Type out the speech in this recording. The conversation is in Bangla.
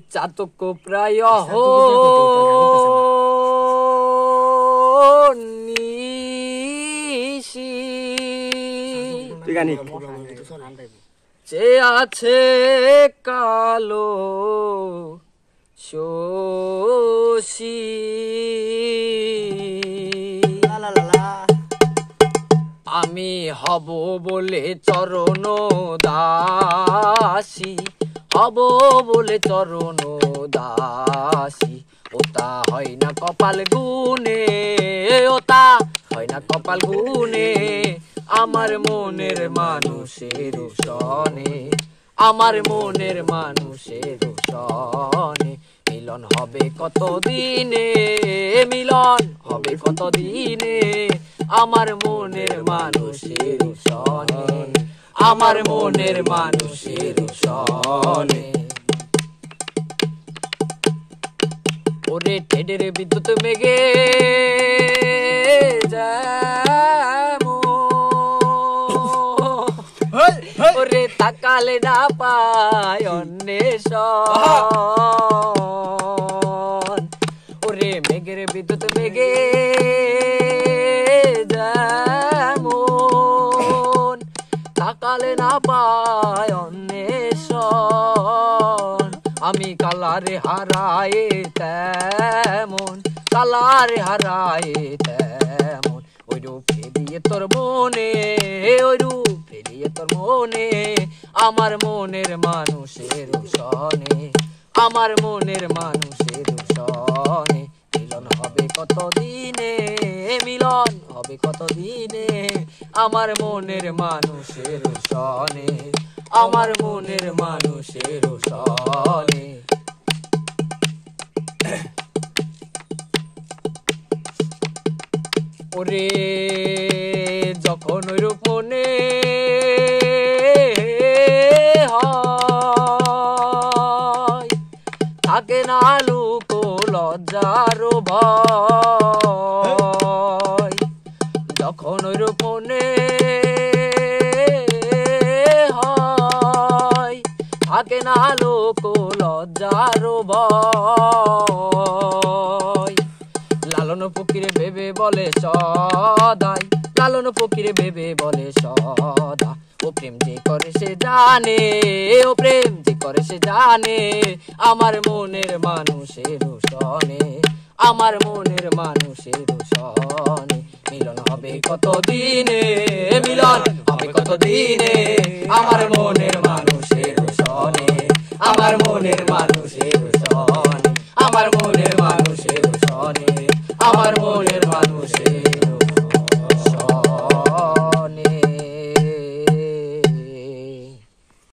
চাতক প্রায় নিশি যে আছে কালো শোষী আমি হব বলে চরণ দাসী হব বলে চরণ দাসী ওটা হয় না কপাল গুনে ওটা হয় না কপাল গুনে আমার মনের মানুষের সনে আমার মনের মানুষের সনে মিলন হবে কত দিনে মিলন হবে কত দিনে আমার মনের মানুষের সনে আমার মনের মানুষের সনে ওরে ঠেডের বিদ্যুৎ মেঘে ওরে তাকালে না পায় অন্বেষণ ওরে মেঘের বিদ্যুৎ মেঘে যেমন তাকালে না পায় অন্বেষণ আমি কালারে হারায়ে তেমন কালারে হারায়ে তেমন ওই রূপ ফেলিয়ে তোর মনে ওই রূপ ফেলিয়ে তোর মনে আমার মনের মানুষের সনে আমার মনের মানুষের সনে মিলন হবে কত দিনে মিলন হবে কত দিনে আমার মনের মানুষের সনে আমার মনের মানুষের সনে ওরে যখন ওইরূপ মনে হয় থাকে না লোক লজ্জার ভয় যখন ওইরূপ মনে হয় থাকে না লোক লজ্জার ভয় লালন ফকিরে ভেবে বলে সদাই লালন ফকিরে ভেবে বলে সদা ও প্রেম যে করে সে জানে ও প্রেম যে করে সে জানে আমার মনের মানুষের সনে আমার মনের মানুষের সনে মিলন হবে কত দিনে মিলন হবে কত দিনে আমার মনের মানুষের সনে আমার মনের মানুষের সনে আমার মনের মানুষের সনে আমার মনের